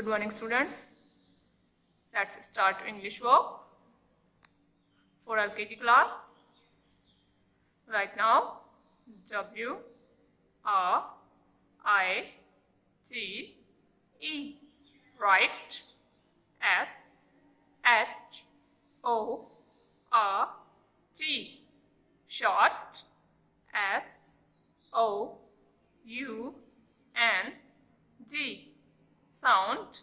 morning, students. Let's start English work for LKG class. Right now, W R I T E. Write S H O R T. Short S O U N D. Sound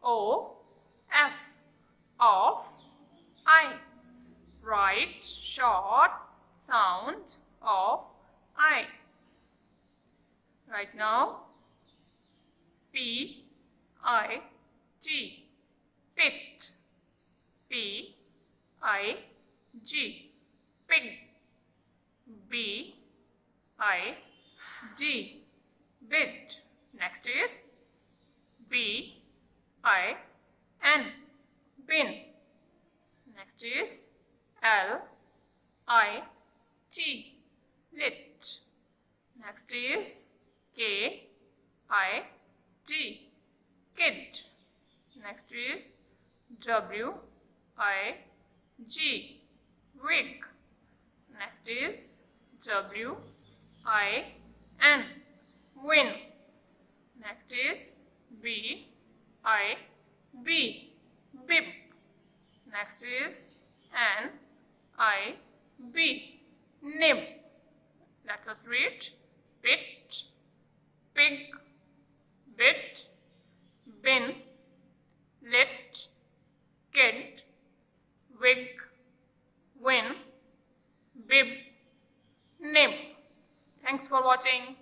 O F. Off I. Write short sound of I. Right now, P I T. Pit. P I G. Pig. B I D. Bid. Next is B I N. Bin. Next is L I T. Lit. Next is K I D. Kid. Next is W I G. Wig. Next is W I N. Win. Next is B I B. Bib. Next is N I B. Nib. Let us read. Pit, pig, bit, bin, lit, kid, wig, win, bib, nib. Thanks for watching.